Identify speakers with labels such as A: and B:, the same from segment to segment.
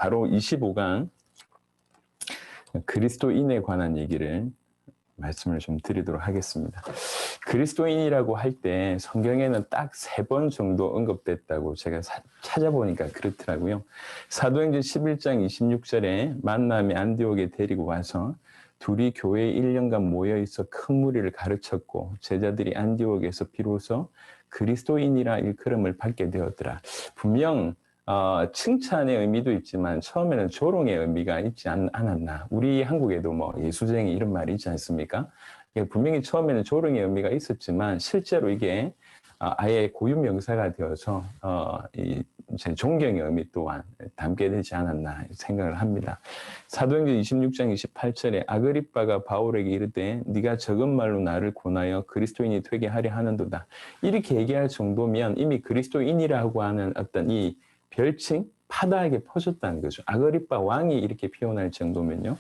A: 바로 25강 그리스도인에 관한 얘기를 말씀을 좀 드리도록 하겠습니다. 그리스도인이라고 할 때 성경에는 딱 3번 정도 언급됐다고 제가 찾아보니까 그렇더라고요. 사도행전 11장 26절에 만남이 안디옥에 데리고 와서 둘이 교회에 1년간 모여있어 큰 무리를 가르쳤고 제자들이 안디옥에서 비로소 그리스도인이라 일컬음을 받게 되었더라. 분명 칭찬의 의미도 있지만 처음에는 조롱의 의미가 있지 않았나. 우리 한국에도 뭐 예수쟁이 이런 말이 있지 않습니까? 분명히 처음에는 조롱의 의미가 있었지만 실제로 이게 아예 고유명사가 되어서 존경의 의미 또한 담게 되지 않았나 생각을 합니다. 사도행전 26장 28절에 아그리빠가 바울에게 이르되 네가 적은 말로 나를 권하여 그리스도인이 되게 하려 하는도다. 이렇게 얘기할 정도면 이미 그리스도인이라고 하는 어떤 이 별칭 파다하게 퍼졌다는 거죠. 아그리빠 왕이 이렇게 표현할 정도면요.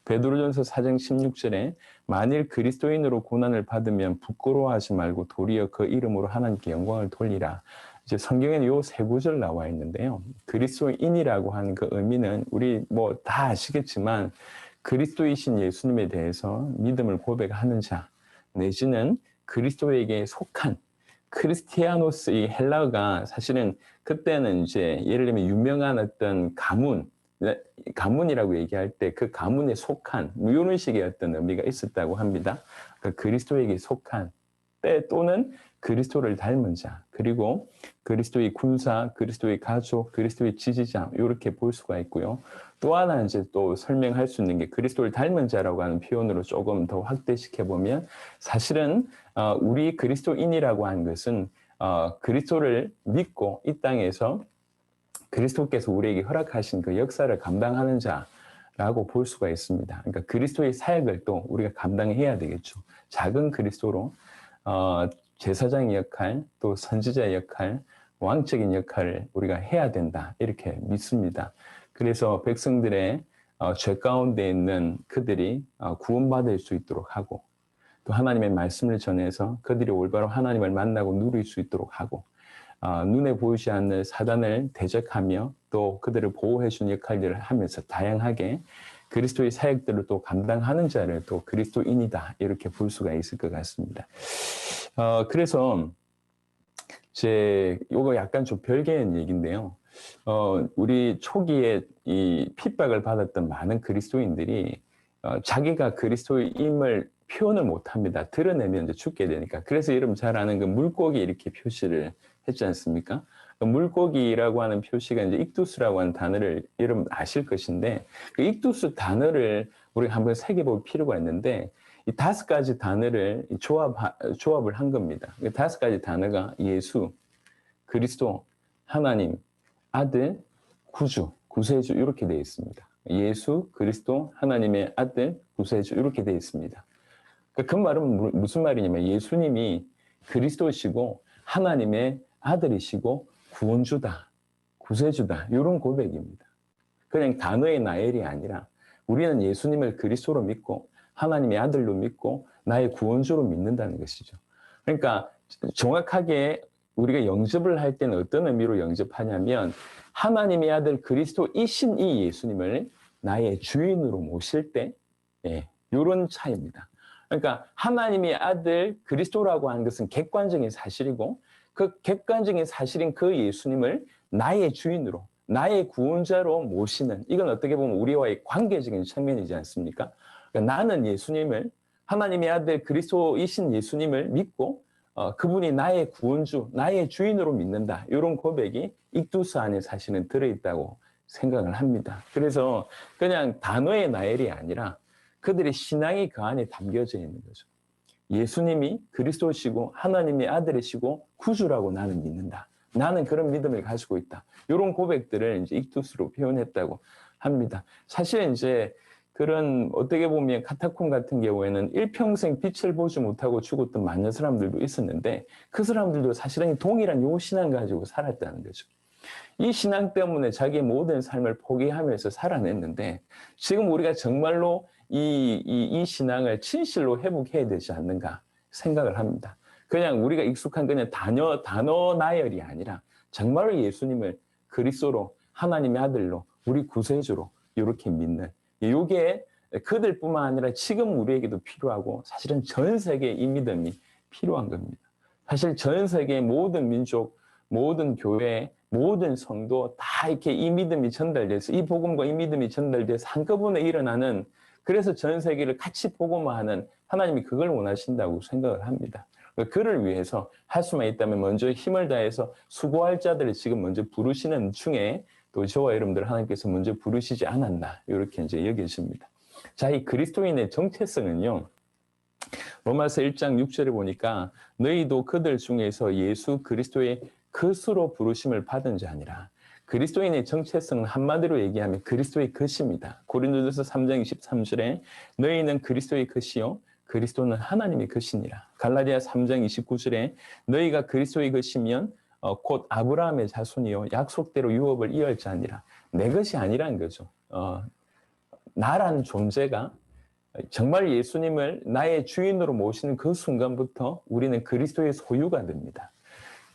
A: 베드로전서 4장 16절에 만일 그리스도인으로 고난을 받으면 부끄러워하지 말고 도리어 그 이름으로 하나님께 영광을 돌리라. 이제 성경에는 요 3구절 나와 있는데요. 그리스도인이라고 하는 그 의미는 우리 뭐 다 아시겠지만 그리스도이신 예수님에 대해서 믿음을 고백하는 자 내지는 그리스도에게 속한 크리스티아노스, 이 헬라어가 사실은 그때는 이제 예를 들면 유명한 어떤 가문이라고 얘기할 때 그 가문에 속한 이런 식의 어떤 의미가 있었다고 합니다. 그러니까 그리스도에게 속한 때 또는 그리스도를 닮은 자, 그리고 그리스도의 군사, 그리스도의 가족, 그리스도의 지지자 이렇게 볼 수가 있고요. 또 하나 이제 또 설명할 수 있는 게 그리스도를 닮은 자라고 하는 표현으로 조금 더 확대시켜 보면 사실은 우리 그리스도인이라고 하는 것은 그리스도를 믿고 이 땅에서 그리스도께서 우리에게 허락하신 그 역사를 감당하는 자라고 볼 수가 있습니다. 그러니까 그리스도의 사역을 또 우리가 감당해야 되겠죠. 작은 그리스도로 제사장의 역할, 또 선지자의 역할, 왕적인 역할을 우리가 해야 된다. 이렇게 믿습니다. 그래서 백성들의 죄 가운데 있는 그들이 구원받을 수 있도록 하고 또 하나님의 말씀을 전해서 그들이 올바로 하나님을 만나고 누릴 수 있도록 하고 눈에 보이지 않는 사단을 대적하며 또 그들을 보호해 주는 역할들을 하면서 다양하게 그리스도의 사역들을 또 감당하는 자를 또 그리스도인이다 이렇게 볼 수가 있을 것 같습니다. 그래서 요거 약간 좀 별개의 얘기인데요. 우리 초기에 이 핍박을 받았던 많은 그리스도인들이 자기가 그리스도임을 표현을 못합니다. 드러내면 이제 죽게 되니까. 그래서 여러분 잘 아는 그 물고기 이렇게 표시를 했지 않습니까? 그 물고기라고 하는 표시가 이제 ik두스라고 하는 단어를 여러분 아실 것인데 그 ik두스 단어를 우리가 한번 새겨볼 필요가 있는데 이 5가지 단어를 조합을 한 겁니다. 그 5가지 단어가 예수, 그리스도, 하나님, 아들, 구주, 구세주 이렇게 되어 있습니다. 예수, 그리스도, 하나님의 아들, 구세주 이렇게 되어 있습니다. 그 말은 무슨 말이냐면 예수님이 그리스도시고 하나님의 아들이시고 구원주다, 구세주다 이런 고백입니다. 그냥 단어의 나열이 아니라 우리는 예수님을 그리스도로 믿고 하나님의 아들로 믿고 나의 구원주로 믿는다는 것이죠. 그러니까 정확하게 우리가 영접을 할 때는 어떤 의미로 영접하냐면 하나님의 아들 그리스도이신 이 예수님을 나의 주인으로 모실 때 이런 차이입니다. 그러니까 하나님의 아들 그리스도라고 하는 것은 객관적인 사실이고 그 객관적인 사실인 그 예수님을 나의 주인으로 나의 구원자로 모시는 이건 어떻게 보면 우리와의 관계적인 측면이지 않습니까? 그러니까 나는 예수님을 하나님의 아들 그리스도이신 예수님을 믿고 그분이 나의 구원주, 나의 주인으로 믿는다. 이런 고백이 ik두스 안에 사실은 들어있다고 생각을 합니다. 그래서 그냥 단어의 나열이 아니라 그들의 신앙이 그 안에 담겨져 있는 거죠. 예수님이 그리스도시고 하나님의 아들이시고 구주라고 나는 믿는다. 나는 그런 믿음을 가지고 있다. 이런 고백들을 이제 ik두스로 표현했다고 합니다. 사실 이제 그런 어떻게 보면 카타콤 같은 경우에는 일평생 빛을 보지 못하고 죽었던 많은 사람들도 있었는데 그 사람들도 사실은 동일한 요 신앙 가지고 살았다는 거죠. 이 신앙 때문에 자기의 모든 삶을 포기하면서 살아냈는데 지금 우리가 정말로 이 신앙을 진실로 회복해야 되지 않는가 생각을 합니다. 그냥 우리가 익숙한 그냥 단어 나열이 아니라 정말로 예수님을 그리스도로 하나님의 아들로 우리 구세주로 이렇게 믿는, 이게 그들뿐만 아니라 지금 우리에게도 필요하고 사실은 전 세계에 이 믿음이 필요한 겁니다. 사실 전 세계의 모든 민족, 모든 교회, 모든 성도 다 이렇게 이 믿음이 전달돼서, 이 복음과 이 믿음이 전달돼서 한꺼번에 일어나는, 그래서 전 세계를 같이 복음화하는, 하나님이 그걸 원하신다고 생각을 합니다. 그를 위해서 할 수만 있다면 먼저 힘을 다해서 수고할 자들을 지금 먼저 부르시는 중에 또 저와 여러분들 하나님께서 먼저 부르시지 않았나, 이렇게 이제 여겨집니다. 자, 이 그리스도인의 정체성은요, 로마서 1장 6절에 보니까 너희도 그들 중에서 예수 그리스도의 것으로 부르심을 받은 자니라. 그리스도인의 정체성은 한마디로 얘기하면 그리스도의 것입니다. 고린도전서 3장 23절에 너희는 그리스도의 것이요 그리스도는 하나님의 것이니라. 갈라디아 3장 29절에 너희가 그리스도의 것이면 곧 아브라함의 자손이요 약속대로 유업을 이을 자니라. 내 것이 아니라는 거죠. 나라는 존재가 정말 예수님을 나의 주인으로 모시는 그 순간부터 우리는 그리스도의 소유가 됩니다.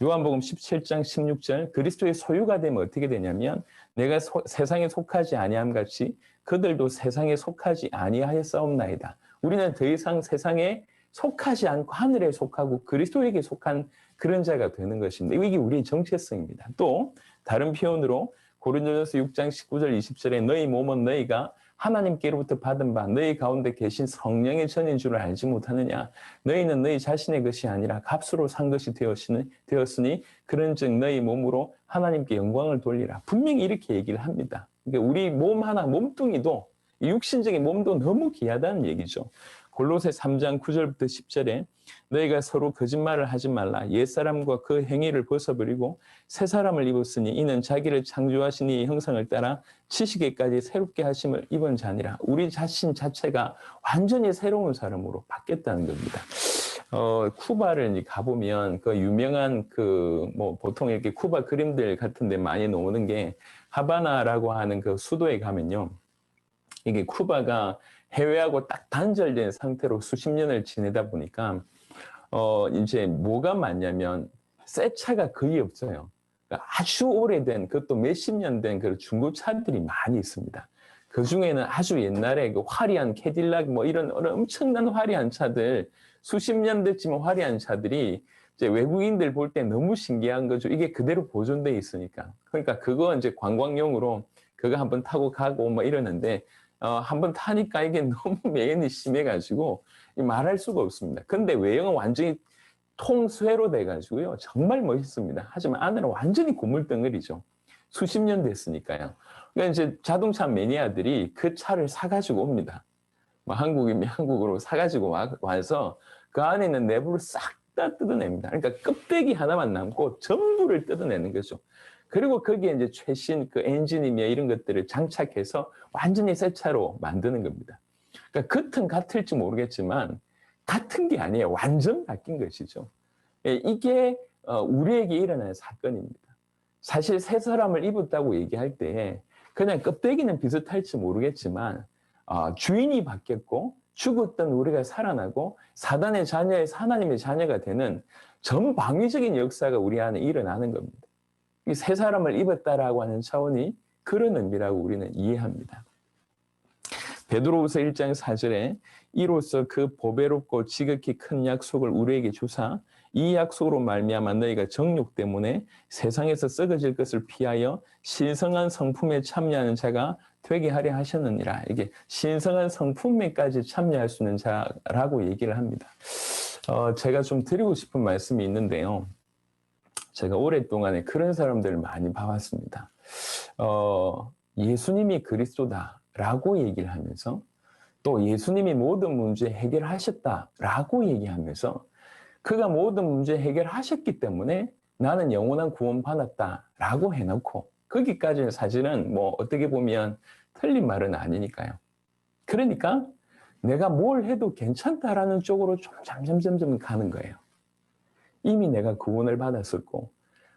A: 요한복음 17장 16절, 그리스도의 소유가 되면 어떻게 되냐면 내가 세상에 속하지 아니함 같이 그들도 세상에 속하지 아니하였사옵나이다. 우리는 더 이상 세상에 속하지 않고 하늘에 속하고 그리스도에게 속한 그런 자가 되는 것입니다. 이게 우리의 정체성입니다. 또 다른 표현으로 고린도전서 6장 19절 20절에 너희 몸은 너희가 하나님께로부터 받은 바 너희 가운데 계신 성령의 전인 줄을 알지 못하느냐. 너희는 너희 자신의 것이 아니라 값으로 산 것이 되었으니 그런즉 너희 몸으로 하나님께 영광을 돌리라. 분명히 이렇게 얘기를 합니다. 그러니까 우리 몸 하나, 몸뚱이도, 육신적인 몸도 너무 귀하다는 얘기죠. 골로새 3장 9절부터 10절에 너희가 서로 거짓말을 하지 말라. 옛사람과 그 행위를 벗어버리고 새 사람을 입었으니 이는 자기를 창조하신 이 형상을 따라 지식에까지 새롭게 하심을 입은 자니라. 우리 자신 자체가 완전히 새로운 사람으로 바뀌었다는 겁니다. 쿠바를 가보면 그 유명한 보통 이렇게 쿠바 그림들 같은 데 많이 나오는 게 하바나라고 하는 그 수도에 가면요. 이게 쿠바가 해외하고 딱 단절된 상태로 수십 년을 지내다 보니까 이제 뭐가 많냐면 새 차가 거의 없어요. 그러니까 아주 오래된, 그것도 몇십 년 된 그 중고차들이 많이 있습니다. 그 중에는 아주 옛날에 그 화려한 캐딜락 이런 엄청난 화려한 차들, 수십 년 됐지만 화려한 차들이 이제 외국인들 볼 때 너무 신기한 거죠. 이게 그대로 보존돼 있으니까. 그러니까 그거 이제 관광용으로 그거 한번 타고 가고 이러는데 한번 타니까 이게 너무 매연이 심해가지고 말할 수가 없습니다. 근데 외형은 완전히 통쇠로 돼가지고요. 정말 멋있습니다. 하지만 안에는 완전히 고물덩어리죠. 수십 년 됐으니까요. 그러니까 이제 자동차 매니아들이 그 차를 사가지고 옵니다. 한국이면 한국으로 사가지고 와서 그 안에 있는 내부를 싹 다 뜯어냅니다. 그러니까 껍데기 하나만 남고 전부를 뜯어내는 거죠. 그리고 거기에 이제 최신 그 엔진이며 이런 것들을 장착해서 완전히 새 차로 만드는 겁니다. 그러니까 겉은 같을지 모르겠지만 같은 게 아니에요. 완전 바뀐 것이죠. 이게 우리에게 일어난 사건입니다. 사실 새 사람을 입었다고 얘기할 때 그냥 껍데기는 비슷할지 모르겠지만 주인이 바뀌었고 죽었던 우리가 살아나고 사단의 자녀에서 하나님의 자녀가 되는 전방위적인 역사가 우리 안에 일어나는 겁니다. 새 사람을 입었다라고 하는 차원이 그런 의미라고 우리는 이해합니다. 베드로후서 1장 4절에 이로써 그 보배롭고 지극히 큰 약속을 우리에게 주사 이 약속으로 말미암아 너희가 정욕 때문에 세상에서 썩어질 것을 피하여 신성한 성품에 참여하는 자가 되게 하려 하셨느니라. 이게 신성한 성품에까지 참여할 수 있는 자라고 얘기를 합니다. 제가 좀 드리고 싶은 말씀이 있는데요. 제가 오랫동안에 그런 사람들을 많이 봐왔습니다. 예수님이 그리스도다라고 얘기를 하면서 또 예수님이 모든 문제 해결하셨다라고 얘기하면서 그가 모든 문제 해결하셨기 때문에 나는 영원한 구원 받았다라고 해놓고 거기까지는 사실은 어떻게 보면 틀린 말은 아니니까요. 그러니까 내가 뭘 해도 괜찮다라는 쪽으로 좀 점점 가는 거예요. 이미 내가 구원을 받았었고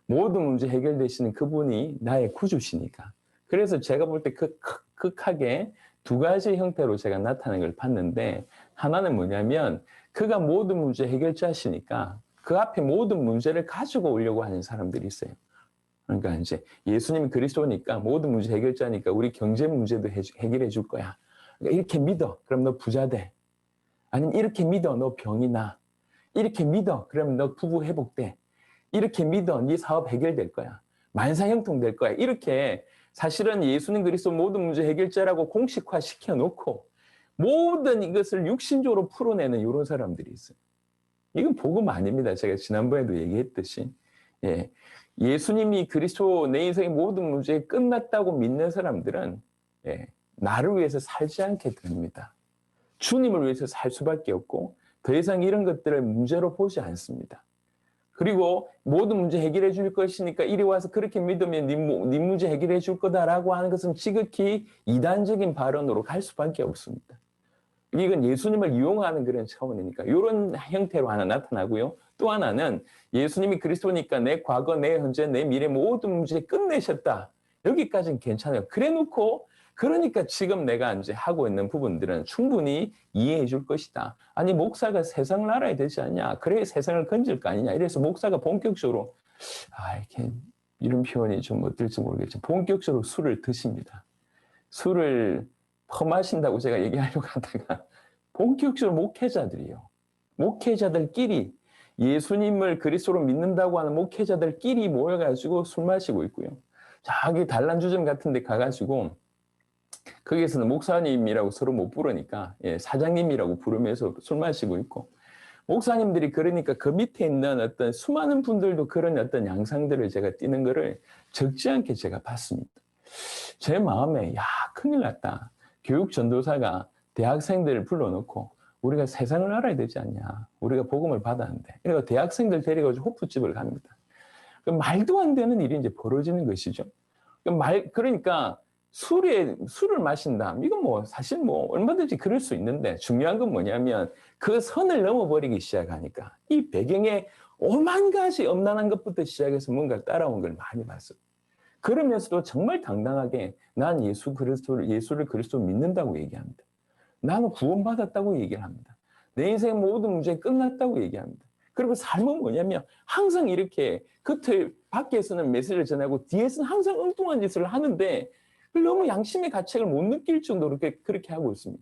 A: 모든 문제 해결되시는 그분이 나의 구주시니까. 그래서 제가 볼 때 극하게 두 가지 형태로 제가 나타나는 걸 봤는데 하나는 뭐냐면 그가 모든 문제 해결자시니까 그 앞에 모든 문제를 가지고 오려고 하는 사람들이 있어요. 그러니까 이제 예수님이 그리스도니까 모든 문제 해결자니까 우리 경제 문제도 해결해 줄 거야. 그러니까 이렇게 믿어. 그럼 너 부자 돼. 아니면 이렇게 믿어. 너 병이 나. 이렇게 믿어. 그러면 너 부부 회복돼. 이렇게 믿어. 네 사업 해결될 거야. 만사형통 될 거야. 이렇게 사실은 예수님 그리스도 모든 문제 해결자라고 공식화 시켜놓고 모든 이것을 육신적으로 풀어내는 이런 사람들이 있어요. 이건 복음 아닙니다. 제가 지난번에도 얘기했듯이. 예. 예수님이 그리스도 내 인생의 모든 문제가 끝났다고 믿는 사람들은 예, 나를 위해서 살지 않게 됩니다. 주님을 위해서 살 수밖에 없고 더 이상 이런 것들을 문제로 보지 않습니다. 그리고 모든 문제 해결해 줄 것이니까 이리 와서 그렇게 믿으면 네 문제 해결해 줄 거다라고 하는 것은 지극히 이단적인 발언으로 갈 수밖에 없습니다. 이건 예수님을 이용하는 그런 차원이니까 이런 형태로 하나 나타나고요. 또 하나는 예수님이 그리스도니까 내 과거, 내 현재, 내 미래 모든 문제 끝내셨다. 여기까지는 괜찮아요. 그래 놓고 그러니까 지금 내가 이제 하고 있는 부분들은 충분히 이해해 줄 것이다. 아니 목사가 세상을 알아야 되지 않냐. 그래 세상을 건질 거 아니냐. 이래서 목사가 본격적으로 이렇게 이런 표현이 좀 어떨지 모르겠지만 본격적으로 술을 드십니다. 술을 퍼마신다고 제가 얘기하려고 하다가 본격적으로 목회자들이요. 목회자들끼리 예수님을 그리스도로 믿는다고 하는 목회자들끼리 모여가지고 술 마시고 있고요. 저기 단란주점 같은 데 가가지고 거기에서는 목사님이라고 서로 못 부르니까 사장님이라고 부르면서 술 마시고 있고 목사님들이 그러니까 그 밑에 있는 어떤 수많은 분들도 그런 어떤 양상들을 제가 띠는 거를 적지 않게 제가 봤습니다. 제 마음에 큰일 났다. 교육 전도사가 대학생들을 불러놓고 우리가 세상을 알아야 되지 않냐. 우리가 복음을 받았는데. 그러니까 대학생들 데려가지고 호프집을 갑니다. 말도 안 되는 일이 이제 벌어지는 것이죠. 그러니까 술을 마신다. 이건 사실 얼마든지 그럴 수 있는데 중요한 건 뭐냐면 그 선을 넘어버리기 시작하니까 이 배경에 오만 가지 엄난한 것부터 시작해서 뭔가 따라온 걸 많이 봤어요. 그러면서도 정말 당당하게 난 예수를 그리스도 믿는다고 얘기합니다. 나는 구원받았다고 얘기를 합니다. 내 인생 모든 문제 끝났다고 얘기합니다. 그리고 삶은 뭐냐면 항상 이렇게 겉을 밖에서는 메시지를 전하고 뒤에서는 항상 엉뚱한 짓을 하는데 너무 양심의 가책을 못 느낄 정도로 그렇게 하고 있습니다.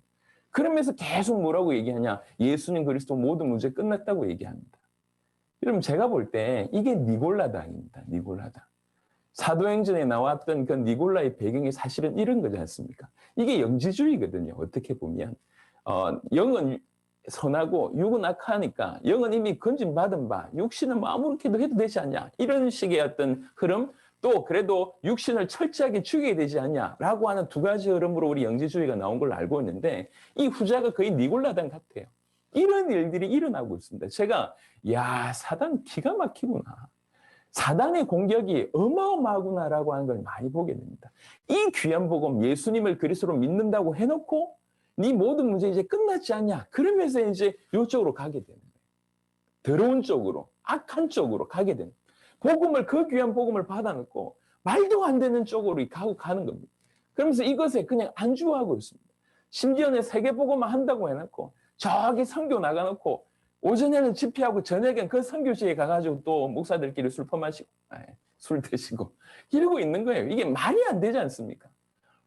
A: 그러면서 계속 뭐라고 얘기하냐. 예수님 그리스도 모든 문제 끝났다고 얘기합니다. 여러분 제가 볼 때 이게 니골라당입니다. 니골라당. 사도행전에 나왔던 그 니골라의 배경이 사실은 이런 거지 않습니까? 이게 영지주의거든요. 어떻게 보면. 영은 선하고 육은 악하니까 영은 이미 건진받은 바 육신은 아무렇게도 해도 되지 않냐. 이런 식의 어떤 흐름 또 그래도 육신을 철저하게 죽여야 되지 않냐라고 하는 두 가지 흐름으로 우리 영지주의가 나온 걸로 알고 있는데 이 후자가 거의 니골라당 같아요. 이런 일들이 일어나고 있습니다. 제가 사단 기가 막히구나. 사단의 공격이 어마어마하구나라고 하는 걸 많이 보게 됩니다. 이 귀한 복음 예수님을 그리스도로 믿는다고 해놓고 네 모든 문제 이제 끝났지 않냐. 그러면서 이제 이쪽으로 가게 되는 거예요. 더러운 쪽으로, 악한 쪽으로 가게 되는 거예요. 그 귀한 복음을 받아놓고 말도 안 되는 쪽으로 가는 겁니다. 그러면서 이것에 그냥 안주하고 있습니다. 심지어는 세계복음만 한다고 해놓고 저기 선교 나가놓고 오전에는 집회하고 저녁엔 그 선교지에 가가지고 또 목사들끼리 술 퍼마시고 술 드시고 이러고 있는 거예요. 이게 말이 안 되지 않습니까?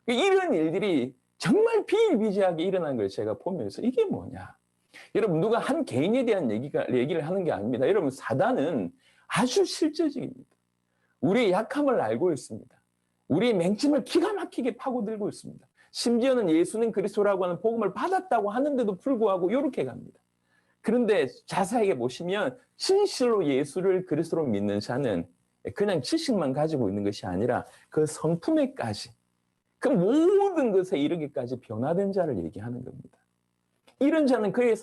A: 이런 일들이 정말 비일비재하게 일어난 걸 제가 보면서 이게 뭐냐. 여러분 누가 한 개인에 대한 얘기를 하는 게 아닙니다. 여러분 사단은 아주 실제적입니다. 우리의 약함을 알고 있습니다. 우리의 맹점을 기가 막히게 파고들고 있습니다. 심지어는 예수님 그리스도라고 하는 복음을 받았다고 하는데도 불구하고 이렇게 갑니다. 그런데 자세하게 보시면 진실로 예수를 그리스도로 믿는 자는 그냥 지식만 가지고 있는 것이 아니라 그 성품에까지 그 모든 것에 이르기까지 변화된 자를 얘기하는 겁니다. 이런 자는 그의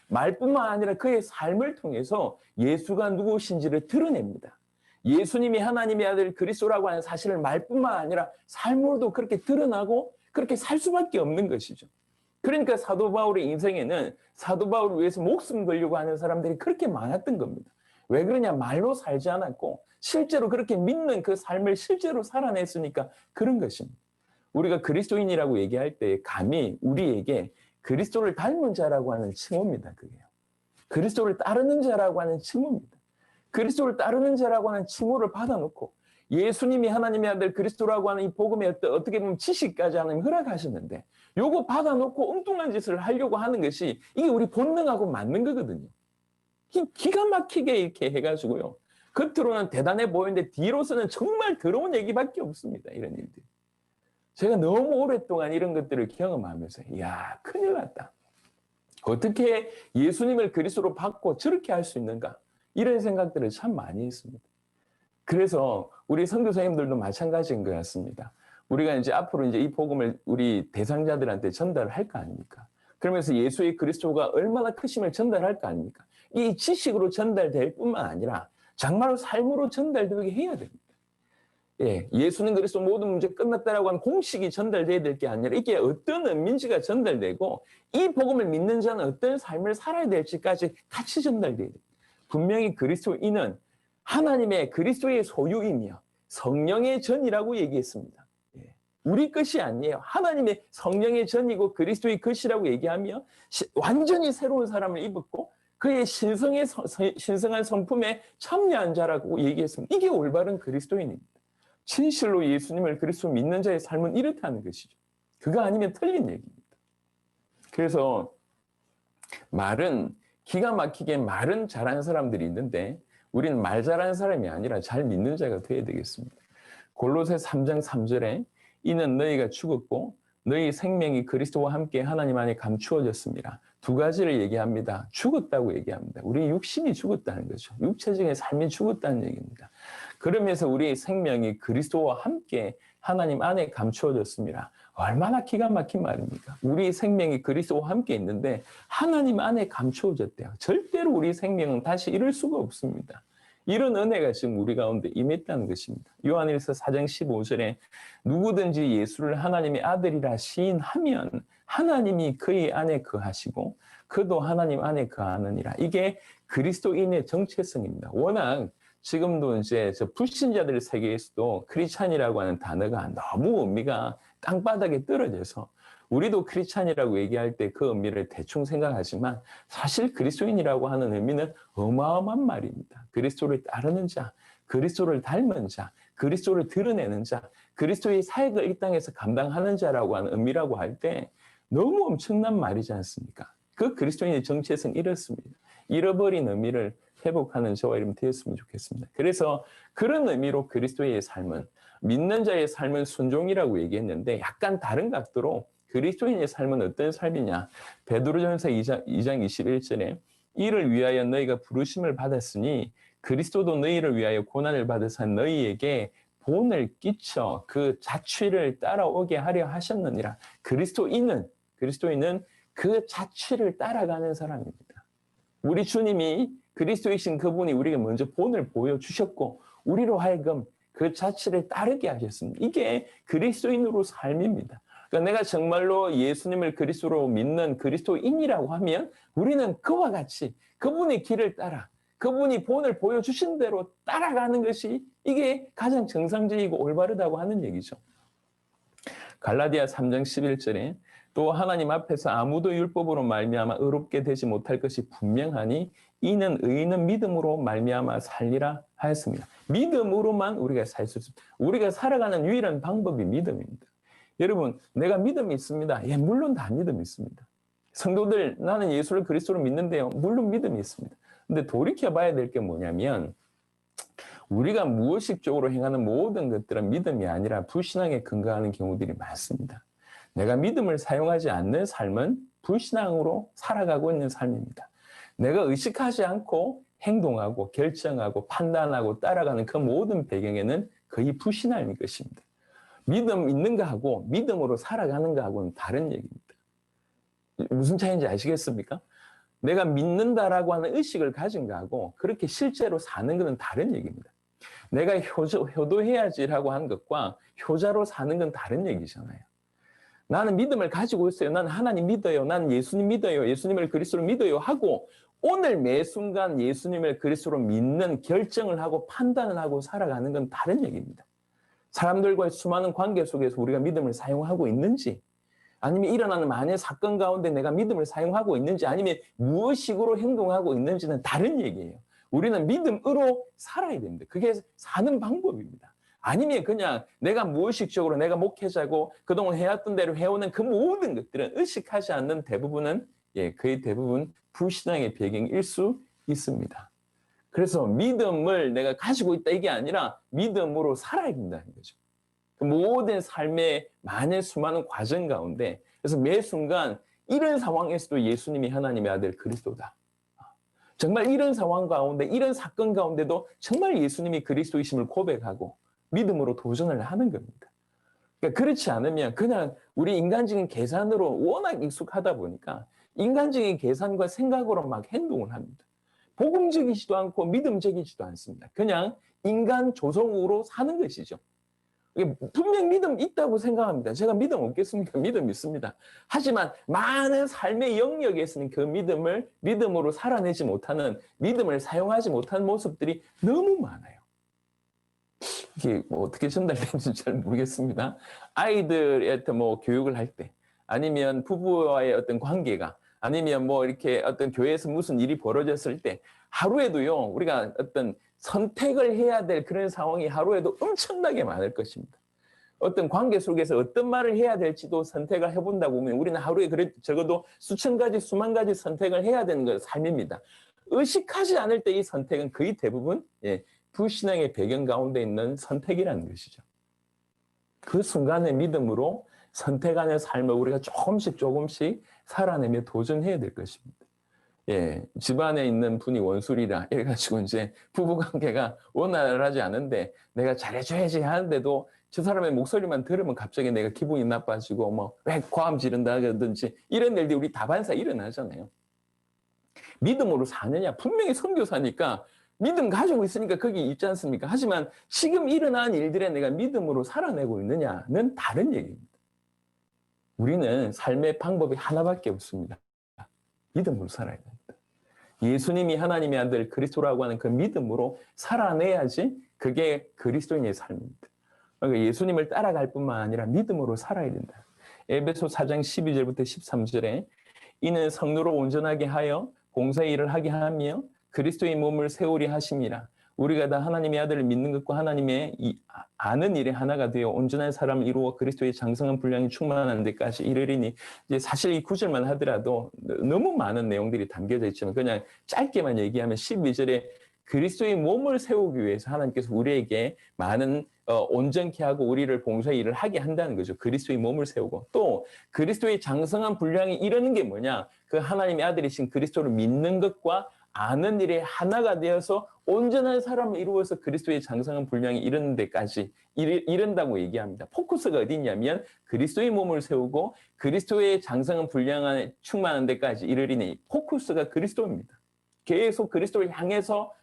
A: 말뿐만 아니라 그의 삶을 통해서 예수가 누구신지를 드러냅니다. 예수님이 하나님의 아들 그리스도라고 하는 사실을 말뿐만 아니라 삶으로도 그렇게 드러나고 그렇게 살 수밖에 없는 것이죠. 그러니까 사도 바울의 인생에는 사도 바울을 위해서 목숨 걸려고 하는 사람들이 그렇게 많았던 겁니다. 왜 그러냐? 말로 살지 않았고 실제로 그렇게 믿는 그 삶을 실제로 살아냈으니까 그런 것입니다. 우리가 그리스도인이라고 얘기할 때 감히 우리에게 그리스도를 닮은 자라고 하는 칭호입니다. 그게요. 그리스도를 따르는 자라고 하는 칭호입니다. 그리스도를 따르는 자라고 하는 칭호를 받아놓고 예수님이 하나님의 아들 그리스도라고 하는 이 복음의 어떻게 보면 지식까지 하나님 허락하셨는데 요거 받아놓고 엉뚱한 짓을 하려고 하는 것이 이게 우리 본능하고 맞는 거거든요. 기가 막히게 이렇게 해가지고요. 겉으로는 대단해 보이는데 뒤로서는 정말 더러운 얘기밖에 없습니다. 이런 일들. 제가 너무 오랫동안 이런 것들을 경험하면서 이야 큰일 났다. 어떻게 예수님을 그리스도로 받고 저렇게 할 수 있는가? 이런 생각들을 참 많이 했습니다. 그래서 우리 선교사님들도 마찬가지인 것 같습니다. 우리가 이제 앞으로 이제 이 복음을 우리 대상자들한테 전달을 할 거 아닙니까? 그러면서 예수의 그리스도가 얼마나 크심을 전달할 거 아닙니까? 이 지식으로 전달될 뿐만 아니라 정말로 삶으로 전달되게 해야 됩니다. 예, 예수는 그리스도 모든 문제 끝났다라고 하는 공식이 전달돼야 될 게 아니라 이게 어떤 의미인지가 전달되고 이 복음을 믿는 자는 어떤 삶을 살아야 될지까지 같이 전달돼야 됩니다. 분명히 그리스도인은 하나님의 그리스도의 소유이며 성령의 전이라고 얘기했습니다. 예, 우리 것이 아니에요. 하나님의 성령의 전이고 그리스도의 것이라고 얘기하며 완전히 새로운 사람을 입었고 그의 신성한 성품에 참여한 자라고 얘기했습니다. 이게 올바른 그리스도인입니다. 진실로 예수님을 그리스도 믿는 자의 삶은 이렇다는 것이죠. 그거 아니면 틀린 얘기입니다. 그래서 말은 기가 막히게 말은 잘하는 사람들이 있는데 우리는 말 잘하는 사람이 아니라 잘 믿는 자가 되어야 되겠습니다. 골로새 3장 3절에 이는 너희가 죽었고 너희 생명이 그리스도와 함께 하나님 안에 감추어졌습니다. 두 가지를 얘기합니다. 죽었다고 얘기합니다. 우리 육신이 죽었다는 거죠. 육체적인 삶이 죽었다는 얘기입니다. 그러면서 우리의 생명이 그리스도와 함께 하나님 안에 감추어졌습니다. 얼마나 기가 막힌 말입니까? 우리 생명이 그리스도와 함께 있는데 하나님 안에 감추어졌대요. 절대로 우리 생명은 다시 잃을 수가 없습니다. 이런 은혜가 지금 우리 가운데 임했다는 것입니다. 요한일서 4장 15절에 누구든지 예수를 하나님의 아들이라 시인하면 하나님이 그의 안에 거하시고 그도 하나님 안에 거하느니라. 이게 그리스도인의 정체성입니다. 워낙 지금도 이제 저 불신자들 세계에서도 크리스찬이라고 하는 단어가 너무 의미가 땅바닥에 떨어져서 우리도 크리스찬이라고 얘기할 때 그 의미를 대충 생각하지만 사실 그리스도인이라고 하는 의미는 어마어마한 말입니다. 그리스도를 따르는 자, 그리스도를 닮은 자, 그리스도를 드러내는 자, 그리스도의 사역을 이 땅에서 감당하는 자라고 하는 의미라고 할 때 너무 엄청난 말이지 않습니까? 그 그리스도인의 정체성 이렇습니다. 잃어버린 의미를 회복하는 저와 여러분 되었으면 좋겠습니다. 그래서 그런 의미로 그리스도의 삶은 믿는 자의 삶은 순종이라고 얘기했는데 약간 다른 각도로 그리스도인의 삶은 어떤 삶이냐. 베드로전서 2장 21절에 이를 위하여 너희가 부르심을 받았으니 그리스도도 너희를 위하여 고난을 받으사 너희에게 본을 끼쳐 그 자취를 따라오게 하려 하셨느니라. 그리스도인은 그 자취를 따라가는 사람입니다. 우리 주님이 그리스도이신 그분이 우리에게 먼저 본을 보여주셨고 우리로 하여금 그 자취를 따르게 하셨습니다. 이게 그리스도인으로 삶입니다. 그러니까 내가 정말로 예수님을 그리스도로 믿는 그리스도인이라고 하면 우리는 그와 같이 그분의 길을 따라 그분이 본을 보여주신 대로 따라가는 것이 이게 가장 정상적이고 올바르다고 하는 얘기죠. 갈라디아 3장 11절에 또 하나님 앞에서 아무도 율법으로 말미암아 의롭게 되지 못할 것이 분명하니 이는 의인은 믿음으로 말미암아 살리라 하였습니다. 믿음으로만 우리가 살 수 있습니다. 우리가 살아가는 유일한 방법이 믿음입니다. 여러분, 내가 믿음이 있습니다. 예, 물론 다 믿음이 있습니다. 성도들, 나는 예수를 그리스도로 믿는데요. 물론 믿음이 있습니다. 근데 돌이켜봐야 될 게 뭐냐면 우리가 무의식적으로 행하는 모든 것들은 믿음이 아니라 불신앙에 근거하는 경우들이 많습니다. 내가 믿음을 사용하지 않는 삶은 불신앙으로 살아가고 있는 삶입니다. 내가 의식하지 않고 행동하고 결정하고 판단하고 따라가는 그 모든 배경에는 거의 불신앙일 것입니다. 믿음 있는 거하고 믿음으로 살아가는 거하고는 다른 얘기입니다. 무슨 차이인지 아시겠습니까? 내가 믿는다라고 하는 의식을 가진 거하고 그렇게 실제로 사는 것은 다른 얘기입니다. 내가 효도해야지라고 하는 것과 효자로 사는 건 다른 얘기잖아요. 나는 믿음을 가지고 있어요. 나는 하나님 믿어요. 나는 예수님 믿어요. 예수님을 그리스도로 믿어요. 하고 오늘 매 순간 예수님을 그리스도로 믿는 결정을 하고 판단을 하고 살아가는 건 다른 얘기입니다. 사람들과의 수많은 관계 속에서 우리가 믿음을 사용하고 있는지 아니면 일어나는 많은 사건 가운데 내가 믿음을 사용하고 있는지 아니면 무엇식으로 행동하고 있는지는 다른 얘기예요. 우리는 믿음으로 살아야 됩니다. 그게 사는 방법입니다. 아니면 그냥 내가 무의식적으로 내가 목회자고 그동안 해왔던 대로 해오는 그 모든 것들은 의식하지 않는 대부분은 거의 대부분 불신앙의 배경일 수 있습니다. 그래서 믿음을 내가 가지고 있다 이게 아니라 믿음으로 살아야 된다는 거죠. 그 모든 삶의 많은 수많은 과정 가운데 그래서 매 순간 이런 상황에서도 예수님이 하나님의 아들 그리스도다. 정말 이런 상황 가운데 이런 사건 가운데도 정말 예수님이 그리스도이심을 고백하고 믿음으로 도전을 하는 겁니다. 그러니까 그렇지 않으면 그냥 우리 인간적인 계산으로 워낙 익숙하다 보니까 인간적인 계산과 생각으로 막 행동을 합니다. 복음적이지도 않고 믿음적이지도 않습니다. 그냥 인간 조성으로 사는 것이죠. 분명 믿음 있다고 생각합니다. 제가 믿음 없겠습니까? 믿음 있습니다. 하지만 많은 삶의 영역에서는 그 믿음을 믿음으로 살아내지 못하는, 믿음을 사용하지 못하는 모습들이 너무 많아요. 이게 뭐 어떻게 전달되는지 잘 모르겠습니다. 아이들의 교육을 할 때, 아니면 부부와의 어떤 관계가, 아니면 이렇게 어떤 교회에서 무슨 일이 벌어졌을 때, 하루에도요, 우리가 어떤 선택을 해야 될 그런 상황이 하루에도 엄청나게 많을 것입니다. 어떤 관계 속에서 어떤 말을 해야 될지도 선택을 해본다 보면 우리는 하루에 그래도 적어도 수천 가지, 수만 가지 선택을 해야 되는 건 삶입니다. 의식하지 않을 때 이 선택은 거의 대부분 불신앙의 배경 가운데 있는 선택이라는 것이죠. 그 순간의 믿음으로 선택하는 삶을 우리가 조금씩 살아내며 도전해야 될 것입니다. 집안에 있는 분이 원수리라 이래가지고 이제 부부관계가 원활하지 않은데 내가 잘해줘야지 하는데도 저 사람의 목소리만 들으면 갑자기 내가 기분이 나빠지고 왜 고함 지른다든지 이런 일들이 우리 다반사 일어나잖아요. 믿음으로 사느냐? 분명히 선교사니까 믿음 가지고 있으니까 거기 있지 않습니까? 하지만 지금 일어난 일들에 내가 믿음으로 살아내고 있느냐는 다른 얘기입니다. 우리는 삶의 방법이 하나밖에 없습니다. 믿음으로 살아야 됩니다. 예수님이 하나님의 아들 그리스도라고 하는 그 믿음으로 살아내야지 그게 그리스도인의 삶입니다. 그러니까 예수님을 따라갈 뿐만 아니라 믿음으로 살아야 된다. 에베소 4장 12절부터 13절에 이는 성도로 온전하게 하여 봉사의 일을 하게 하며 그리스도의 몸을 세우려 하심이라. 우리가 다 하나님의 아들을 믿는 것과 하나님의 아는 일에 하나가 되어 온전한 사람을 이루어 그리스도의 장성한 분량이 충만한 데까지 이르리니. 이제 사실 이 구절만 하더라도 너무 많은 내용들이 담겨져 있지만 그냥 짧게만 얘기하면 12절에 그리스도의 몸을 세우기 위해서 하나님께서 우리에게 많은 온전케 하고 우리를 봉사의 일을 하게 한다는 거죠. 그리스도의 몸을 세우고 또 그리스도의 장성한 분량이 이르는 게 뭐냐? 그 하나님의 아들이신 그리스도를 믿는 것과 아는 일에 하나가 되어서 온전한 사람을 이루어서 그리스도의 장성한 분량이 이르는 데까지 이른다고 얘기합니다. 포커스가 어디 있냐면 그리스도의 몸을 세우고 그리스도의 장성한 분량에 충만한 데까지 이르리니 포커스가 그리스도입니다. 계속 그리스도를 향해서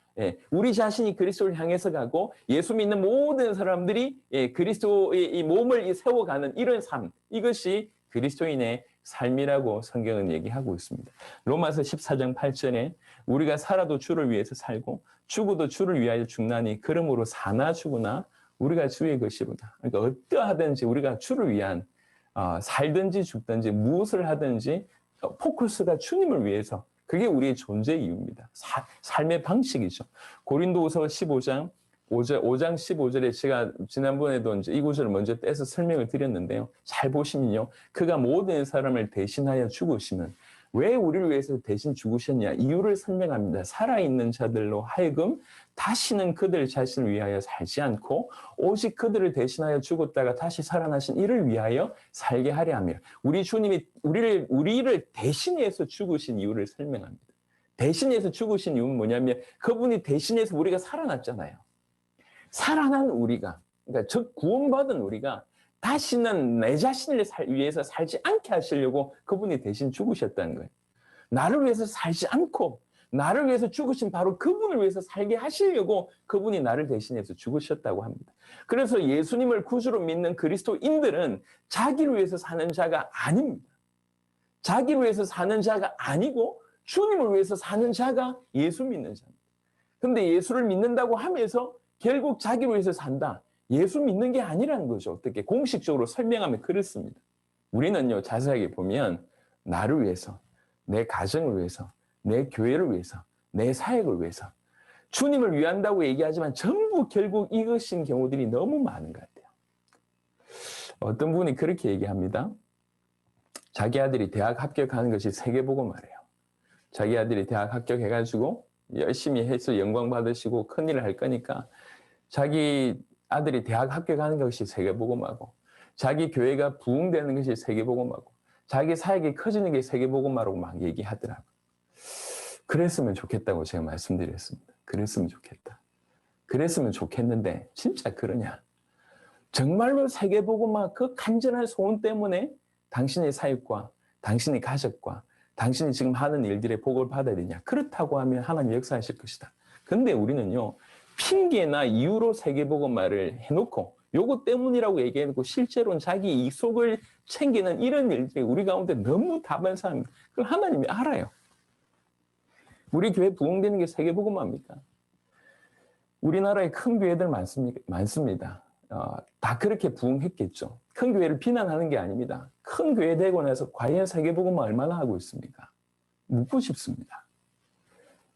A: 우리 자신이 그리스도를 향해서 가고 예수 믿는 모든 사람들이 그리스도의 이 몸을 세워가는 이런 삶, 이것이 그리스도인의 삶이라고 성경은 얘기하고 있습니다. 로마서 14장 8절에 우리가 살아도 주를 위해서 살고 죽어도 주를 위하여 죽나니 그러므로 사나 죽으나 우리가 주의 것이로다. 그러니까 어떠하든지 우리가 주를 위한 살든지 죽든지 무엇을 하든지 포커스가 주님을 위해서 그게 우리의 존재 이유입니다. 삶의 방식이죠. 고린도후서 15장 15절에 제가 지난번에도 이제 이 구절을 먼저 떼서 설명을 드렸는데요. 잘 보시면요. 그가 모든 사람을 대신하여 죽으시면 왜 우리를 위해서 대신 죽으셨냐? 이유를 설명합니다. 살아있는 자들로 하여금 다시는 그들 자신을 위하여 살지 않고 오직 그들을 대신하여 죽었다가 다시 살아나신 이를 위하여 살게 하려 함이라. 우리 주님이 우리를 대신해서 죽으신 이유를 설명합니다. 대신해서 죽으신 이유는 뭐냐면 그분이 대신해서 우리가 살아났잖아요. 살아난 우리가, 그러니까 즉 구원받은 우리가 다시는 내 자신을 위해서 살지 않게 하시려고 그분이 대신 죽으셨다는 거예요. 나를 위해서 살지 않고 나를 위해서 죽으신 바로 그분을 위해서 살게 하시려고 그분이 나를 대신해서 죽으셨다고 합니다. 그래서 예수님을 구주로 믿는 그리스도인들은 자기를 위해서 사는 자가 아닙니다. 자기를 위해서 사는 자가 아니고 주님을 위해서 사는 자가 예수 믿는 자입니다. 그런데 예수를 믿는다고 하면서 결국 자기를 위해서 산다. 예수 믿는 게 아니라는 거죠. 어떻게 공식적으로 설명하면 그렇습니다. 우리는요, 자세하게 보면 나를 위해서, 내 가정을 위해서, 내 교회를 위해서, 내 사역을 위해서 주님을 위한다고 얘기하지만 전부 결국 이것인 경우들이 너무 많은 것 같아요. 어떤 분이 그렇게 얘기합니다. 자기 아들이 대학 합격하는 것이 세계복음화래요. 자기 아들이 대학 합격해가지고 열심히 해서 영광 받으시고 큰일을 할 거니까 자기 아들이 대학 합격하는 것이 세계복음화고, 자기 교회가 부흥되는 것이 세계복음화고, 자기 사역이 커지는 게 세계복음화라고 막 얘기하더라고요. 그랬으면 좋겠다고 제가 말씀드렸습니다. 그랬으면 좋겠다. 그랬으면 좋겠는데 진짜 그러냐? 정말로 세계복음화 그 간절한 소원 때문에 당신의 사역과 당신의 가족과 당신이 지금 하는 일들의 복을 받아야 되냐? 그렇다고 하면 하나님 역사하실 것이다. 근데 우리는요, 핑계나 이유로 세계복음화를 해놓고 요거 때문이라고 얘기해놓고 실제로는 자기 이속을 챙기는 이런 일들이 우리 가운데 너무 다반사합니다. 그걸 하나님이 알아요. 우리 교회 부흥되는 게 세계복음화입니까? 우리나라에 큰 교회들 많습니다. 다 그렇게 부흥했겠죠. 큰 교회를 비난하는 게 아닙니다. 큰 교회 되고 나서 과연 세계복음화 얼마나 하고 있습니까? 묻고 싶습니다.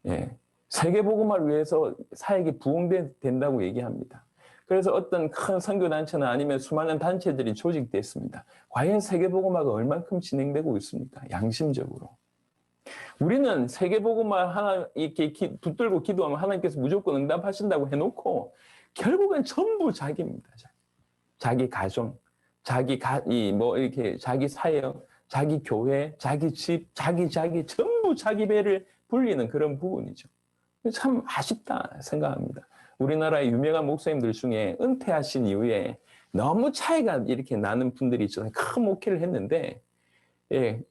A: 예, 세계복음화를 위해서 사역이 부흥된다고 얘기합니다. 그래서 어떤 큰 선교단체나 아니면 수많은 단체들이 조직됐습니다. 과연 세계복음화가 얼만큼 진행되고 있습니까? 양심적으로. 우리는 세계복음화 하나 이렇게 붙들고 기도하면 하나님께서 무조건 응답하신다고 해놓고 결국은 전부 자기입니다. 자기 가정, 자기 이렇게 자기 사역, 자기 교회, 자기 집, 자기 전부 자기 배를 불리는 그런 부분이죠. 참 아쉽다 생각합니다. 우리나라의 유명한 목사님들 중에 은퇴하신 이후에 너무 차이가 이렇게 나는 분들이 있잖아요. 큰 목회를 했는데, 예,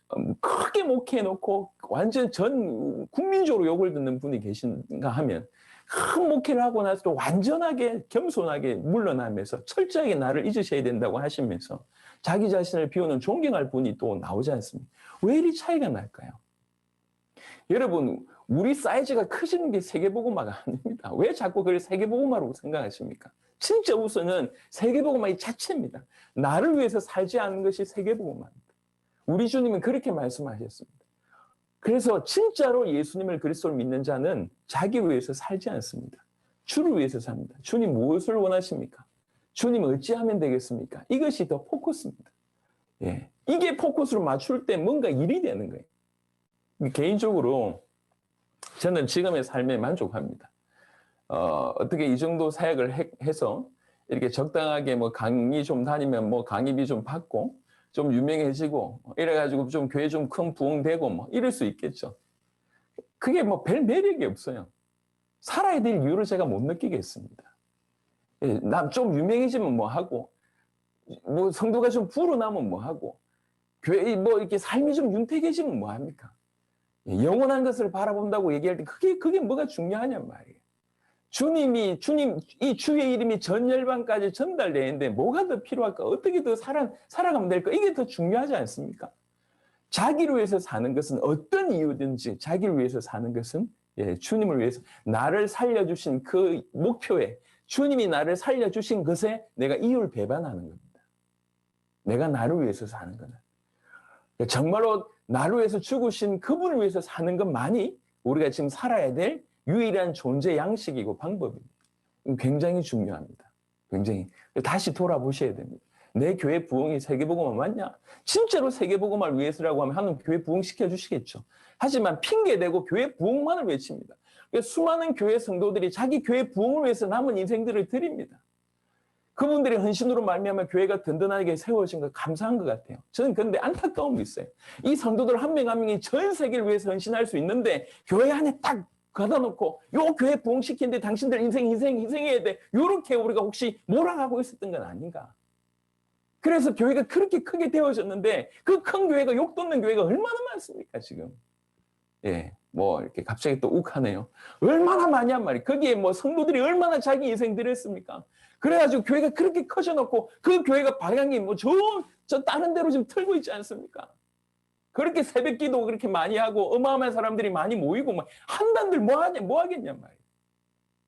A: 크게 목회해놓고 완전 전 국민적으로 욕을 듣는 분이 계신가 하면 큰 목회를 하고 나서 또 완전하게 겸손하게 물러나면서 철저하게 나를 잊으셔야 된다고 하시면서 자기 자신을 비우는 존경할 분이 또 나오지 않습니까? 왜 이리 차이가 날까요? 여러분, 우리 사이즈가 크시는 게 세계복음화가 아닙니다. 왜 자꾸 그걸 세계복음화라고 생각하십니까? 진짜 우선은 세계복음화의 자체입니다. 나를 위해서 살지 않는 것이 세계복음화입니다. 우리 주님은 그렇게 말씀하셨습니다. 그래서 진짜로 예수님을 그리스도를 믿는 자는 자기 위해서 살지 않습니다. 주를 위해서 삽니다. 주님 무엇을 원하십니까? 주님 어찌하면 되겠습니까? 이것이 더 포커스입니다. 예, 이게 포커스로 맞출 때 뭔가 일이 되는 거예요. 개인적으로 저는 지금의 삶에 만족합니다. 어떻게 이 정도 사역을 해서 이렇게 적당하게 뭐 강의 좀 다니면 뭐 강의비 좀 받고 좀 유명해지고 이래가지고 좀 교회 좀 큰 부흥되고 뭐 이럴 수 있겠죠. 그게 뭐 별 매력이 없어요. 살아야 될 이유를 제가 못 느끼겠습니다. 예, 남 좀 유명해지면 뭐 하고 뭐 성도가 좀 불어나면 뭐 하고 교회 뭐 이렇게 삶이 좀 윤택해지면 뭐 합니까? 예, 영원한 것을 바라본다고 얘기할 때 그게 뭐가 중요하냔 말이에요. 주님, 이 주의 이름이 전 열방까지 전달되는데 뭐가 더 필요할까? 어떻게 더 살아가면 될까? 이게 더 중요하지 않습니까? 자기를 위해서 사는 것은 어떤 이유든지 자기를 위해서 사는 것은 예, 주님을 위해서 나를 살려주신 그 목표에 주님이 나를 살려주신 것에 내가 이유를 배반하는 겁니다. 내가 나를 위해서 사는 거는. 정말로 나를 위해서 죽으신 그분을 위해서 사는 것만이 우리가 지금 살아야 될 유일한 존재 양식이고 방법입니다. 굉장히 중요합니다. 굉장히. 다시 돌아보셔야 됩니다. 내 교회 부흥이 세계복음화 맞냐? 진짜로 세계복음화를 위해서라고 하면 하나님 교회 부흥시켜 주시겠죠. 하지만 핑계대고 교회 부흥만을 외칩니다. 수많은 교회 성도들이 자기 교회 부흥을 위해서 남은 인생들을 드립니다. 그분들의 헌신으로 말미암아 교회가 든든하게 세워진 거 감사한 것 같아요. 저는 그런데 안타까움이 있어요. 이 성도들 한 명 한 명이 전 세계를 위해서 헌신할 수 있는데 교회 안에 딱 가다 놓고 요 교회 부흥시키는데 당신들 희생해야 돼. 요렇게 우리가 혹시 몰아가고 있었던 건 아닌가. 그래서 교회가 그렇게 크게 되어졌는데 그 큰 교회가 욕 듣는 교회가 얼마나 많습니까 지금. 예, 뭐 이렇게 갑자기 또 욱하네요. 얼마나 많이 한 말이. 거기에 뭐 성도들이 얼마나 자기 인생 들였습니까. 그래가지고 교회가 그렇게 커져놓고 그 교회가 방향이 뭐 저 다른 데로 지금 틀고 있지 않습니까? 그렇게 새벽 기도 그렇게 많이 하고 어마어마한 사람들이 많이 모이고 막 한단들 뭐 하겠냔 말이에요.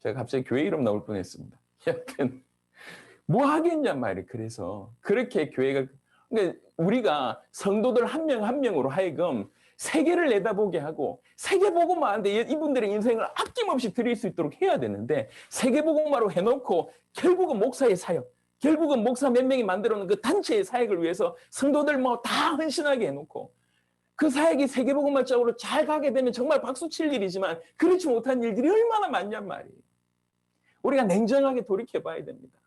A: 제가 갑자기 교회 이름 나올 뻔했습니다. 여튼 뭐 하겠냔 말이에요. 그래서 그렇게 교회가 그러니까 우리가 성도들 한 명 한 명으로 하여금 세계를 내다보게 하고 세계복음화하는데 이분들의 인생을 아낌없이 드릴 수 있도록 해야 되는데 세계복음화로 해놓고 결국은 목사의 사역, 결국은 목사 몇 명이 만들어놓은 그 단체의 사역을 위해서 성도들 뭐 다 헌신하게 해놓고 그 사역이 세계복음화 쪽으로 잘 가게 되면 정말 박수 칠 일이지만 그렇지 못한 일들이 얼마나 많냔 말이에요. 우리가 냉정하게 돌이켜봐야 됩니다.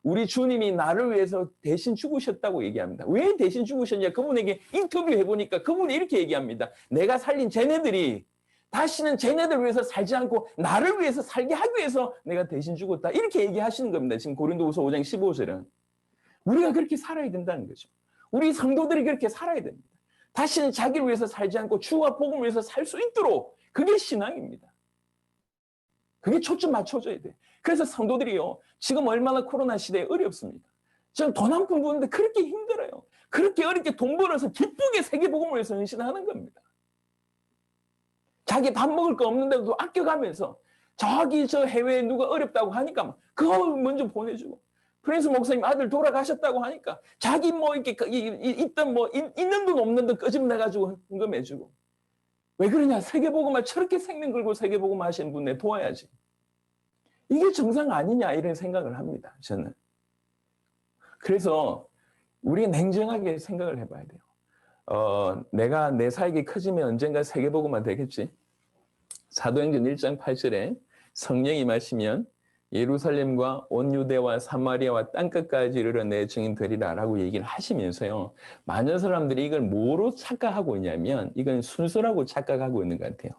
A: 우리 주님이 나를 위해서 대신 죽으셨다고 얘기합니다. 왜 대신 죽으셨냐? 그분에게 인터뷰해보니까 그분이 이렇게 얘기합니다. 내가 살린 쟤네들이 다시는 쟤네들 위해서 살지 않고 나를 위해서 살게 하기 위해서 내가 대신 죽었다. 이렇게 얘기하시는 겁니다. 지금 고린도후서 5장 15절은. 우리가 그렇게 살아야 된다는 거죠. 우리 성도들이 그렇게 살아야 됩니다. 다시는 자기를 위해서 살지 않고 주와 복음을 위해서 살 수 있도록 그게 신앙입니다. 그게 초점 맞춰줘야 돼. 그래서 성도들이요, 지금 얼마나 코로나 시대에 어렵습니다. 지금 돈 한 푼 버는데 그렇게 힘들어요. 그렇게 어렵게 돈 벌어서 기쁘게 세계복음을 위해서 헌신하는 겁니다. 자기 밥 먹을 거 없는데도 아껴가면서 저기 저 해외에 누가 어렵다고 하니까 그거 먼저 보내주고, 프린스 목사님 아들 돌아가셨다고 하니까 자기 뭐 이렇게 있던 뭐 있는 돈 없는 돈 끄집내가지고 헌금해주고. 왜 그러냐? 세계복음화 저렇게 생명 걸고 세계복음화 하시는 분에 도와야지. 이게 정상 아니냐 이런 생각을 합니다. 저는. 그래서 우리가 냉정하게 생각을 해봐야 돼요. 내가 내 사역이 커지면 언젠가 세계복음화 되겠지. 사도행전 1장 8절에 성령이 임하시면 예루살렘과 온 유대와 사마리아와 땅끝까지 이르러 내 증인 되리라 라고 얘기를 하시면서요, 많은 사람들이 이걸 뭐로 착각하고 있냐면 이건 순서라고 착각하고 있는 것 같아요.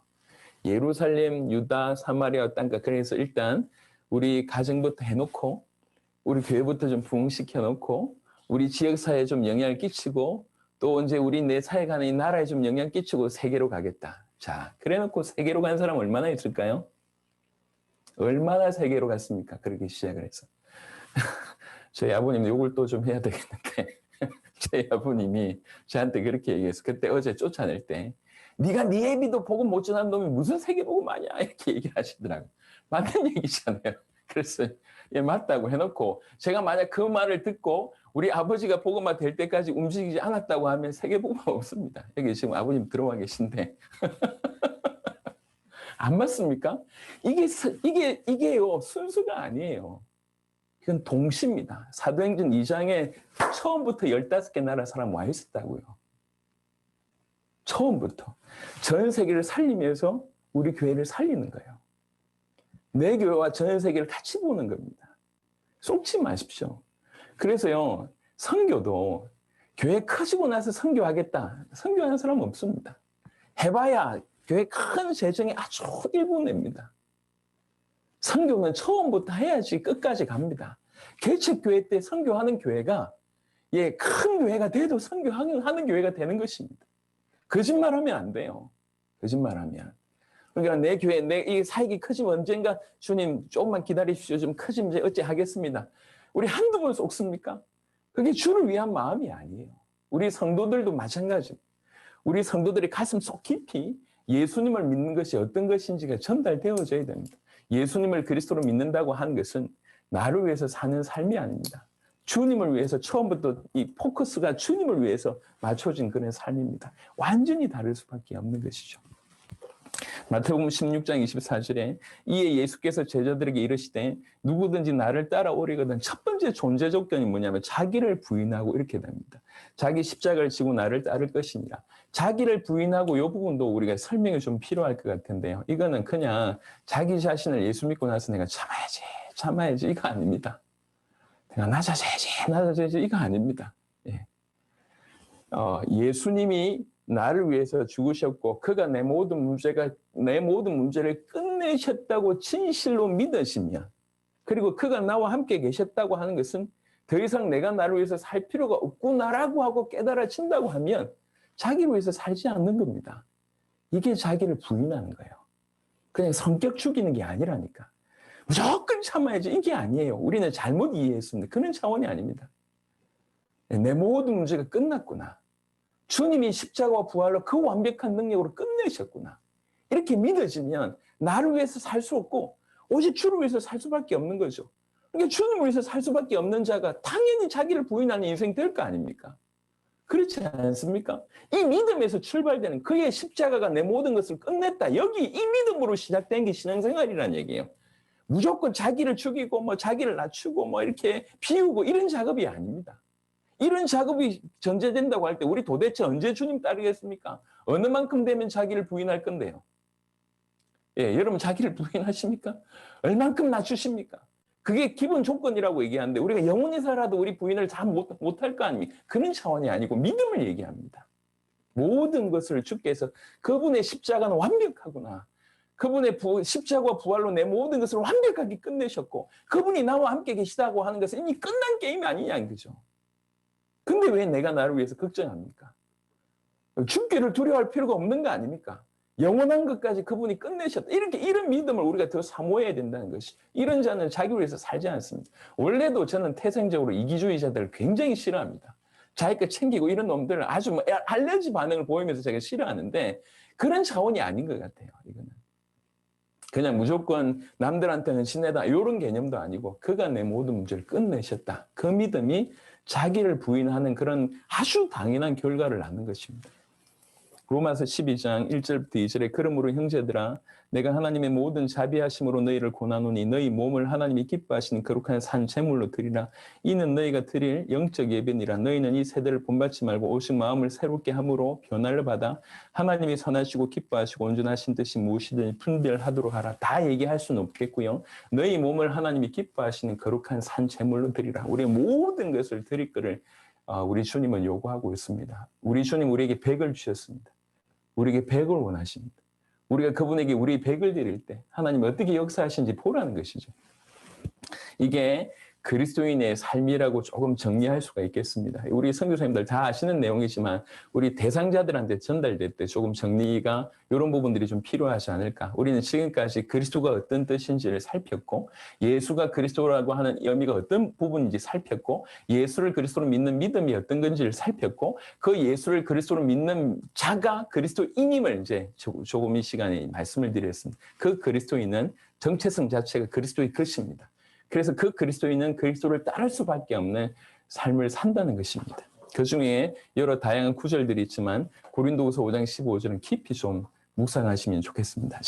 A: 예루살렘, 유다, 사마리아, 땅끝. 그래서 일단 우리 가정부터 해놓고 우리 교회부터 좀 부흥시켜 놓고 우리 지역사회에 좀 영향을 끼치고 또 이제 우리 내 사역하는 이 나라에 좀 영향 끼치고 세계로 가겠다. 자, 그래 놓고 세계로 간 사람 얼마나 있을까요? 얼마나 세계로 갔습니까? 그렇게 시작을 해서. 저희 아버님 욕을 또 좀 해야 되겠는데 저희 아버님이 저한테 그렇게 얘기해서 그때 어제 쫓아낼 때 네가 네 애비도 복음 못 전하는 놈이 무슨 세계복음 아니야? 이렇게 얘기를 하시더라고요. 맞는 얘기잖아요. 그래서 예, 맞다고 해놓고 제가 만약 그 말을 듣고 우리 아버지가 복음화 될 때까지 움직이지 않았다고 하면 세계복음화 없습니다. 여기 지금 아버님 들어와 계신데 안 맞습니까? 이게요, 순수가 아니에요. 이건 동시입니다. 사도행전 2장에 처음부터 15개 나라 사람 와 있었다고요. 처음부터. 전 세계를 살리면서 우리 교회를 살리는 거예요. 내 교회와 전 세계를 같이 보는 겁니다. 쏙지 마십시오. 그래서요, 선교도 교회 커지고 나서 선교하겠다. 선교하는 사람은 없습니다. 해봐야 교회 큰 재정의 아주 일부입니다. 선교는 처음부터 해야지 끝까지 갑니다. 개척교회 때 선교하는 교회가 예, 큰 교회가 돼도 선교하는 교회가 되는 것입니다. 거짓말하면 안 돼요. 거짓말하면. 그러니까 내 교회, 이 사역이 커지면 언젠가 주님 조금만 기다리십시오. 좀 커지면 이제 어찌 하겠습니다. 우리 한두 번 속습니까? 그게 주를 위한 마음이 아니에요. 우리 성도들도 마찬가지입니다. 우리 성도들이 가슴 속 깊이 예수님을 믿는 것이 어떤 것인지가 전달되어져야 됩니다. 예수님을 그리스도로 믿는다고 하는 것은 나를 위해서 사는 삶이 아닙니다. 주님을 위해서 처음부터 이 포커스가 주님을 위해서 맞춰진 그런 삶입니다. 완전히 다를 수밖에 없는 것이죠. 마태복음 16장 24절에 이에 예수께서 제자들에게 이르시되 누구든지 나를 따라오려거든 첫 번째 존재 조건이 뭐냐면 자기를 부인하고 이렇게 됩니다. 자기 십자가를 지고 나를 따를 것이니라. 자기를 부인하고 이 부분도 우리가 설명이 좀 필요할 것 같은데요. 이거는 그냥 자기 자신을 예수 믿고 나서 내가 참아야지 이거 아닙니다. 내가 낮아져야지 이거 아닙니다. 예. 예수님이 나를 위해서 죽으셨고 그가 내 모든 문제를 끝내셨다고 진실로 믿으시면, 그리고 그가 나와 함께 계셨다고 하는 것은 더 이상 내가 나를 위해서 살 필요가 없구나라고 하고 깨달아진다고 하면 자기를 위해서 살지 않는 겁니다. 이게 자기를 부인하는 거예요. 그냥 성격 죽이는 게 아니라니까. 무조건 참아야지 이게 아니에요. 우리는 잘못 이해했습니다. 그런 차원이 아닙니다. 내 모든 문제가 끝났구나. 주님이 십자가와 부활로 그 완벽한 능력으로 끝내셨구나. 이렇게 믿어지면 나를 위해서 살 수 없고 오직 주를 위해서 살 수밖에 없는 거죠. 그러니까 주님을 위해서 살 수밖에 없는 자가 당연히 자기를 부인하는 인생 될 거 아닙니까? 그렇지 않습니까? 이 믿음에서 출발되는 그의 십자가가 내 모든 것을 끝냈다. 여기 이 믿음으로 시작된 게 신앙생활이라는 얘기예요. 무조건 자기를 죽이고 뭐 자기를 낮추고 뭐 이렇게 비우고 이런 작업이 아닙니다. 이런 작업이 전제된다고 할 때 우리 도대체 언제 주님 따르겠습니까? 어느 만큼 되면 자기를 부인할 건데요. 예, 여러분 자기를 부인하십니까? 얼만큼 낮추십니까? 그게 기본 조건이라고 얘기하는데 우리가 영원히 살아도 우리 부인을 다 못할 거 아닙니까? 그런 차원이 아니고 믿음을 얘기합니다. 모든 것을 주께서 그분의 십자가는 완벽하구나. 그분의 십자가와 부활로 내 모든 것을 완벽하게 끝내셨고 그분이 나와 함께 계시다고 하는 것은 이미 끝난 게임이 아니냐 이거죠. 근데 왜 내가 나를 위해서 걱정합니까? 죽기를 두려워할 필요가 없는 거 아닙니까? 영원한 것까지 그분이 끝내셨다. 이런 믿음을 우리가 더 사모해야 된다는 것이. 이런 자는 자기를 위해서 살지 않습니다. 원래도 저는 태생적으로 이기주의자들을 굉장히 싫어합니다. 자기 거 챙기고 이런 놈들을 아주 뭐 알레르기 반응을 보이면서 제가 싫어하는데 그런 차원이 아닌 것 같아요. 이거는. 그냥 무조건 남들한테는 친애다 이런 개념도 아니고 그가 내 모든 문제를 끝내셨다. 그 믿음이 자기를 부인하는 그런 아주 당연한 결과를 낳는 것입니다. 로마서 12장 1절부터 2절에 그러므로 형제들아 내가 하나님의 모든 자비하심으로 너희를 고나노니 너희 몸을 하나님이 기뻐하시는 거룩한 산 제물로 드리라. 이는 너희가 드릴 영적 예배니라. 너희는 이 세대를 본받지 말고 오직 마음을 새롭게 함으로 변화를 받아 하나님이 선하시고 기뻐하시고 온전하신 뜻이 무엇이든지 분별하도록 하라. 다 얘기할 수는 없겠고요. 너희 몸을 하나님이 기뻐하시는 거룩한 산 제물로 드리라. 우리의 모든 것을 드릴 것을 우리 주님은 요구하고 있습니다. 우리 주님 우리에게 100을 주셨습니다. 우리에게 100을 원하십니다. 우리가 그분에게 우리 100을 드릴 때 하나님이 어떻게 역사하시는지 보라는 것이죠. 이게 그리스도인의 삶이라고 조금 정리할 수가 있겠습니다. 우리 선교사님들 다 아시는 내용이지만 우리 대상자들한테 전달될 때 조금 정리가 이런 부분들이 좀 필요하지 않을까. 우리는 지금까지 그리스도가 어떤 뜻인지를 살폈고 예수가 그리스도라고 하는 의미가 어떤 부분인지 살폈고 예수를 그리스도로 믿는 믿음이 어떤 건지를 살폈고 그 예수를 그리스도로 믿는 자가 그리스도인임을 이제 조금 이 시간에 말씀을 드렸습니다. 그 그리스도인은 정체성 자체가 그리스도의 것입니다. 그래서 그 그리스도인은 그리스도를 따를 수밖에 없는 삶을 산다는 것입니다. 그중에 여러 다양한 구절들이 있지만 고린도후서 5장 15절은 깊이 좀 묵상하시면 좋겠습니다.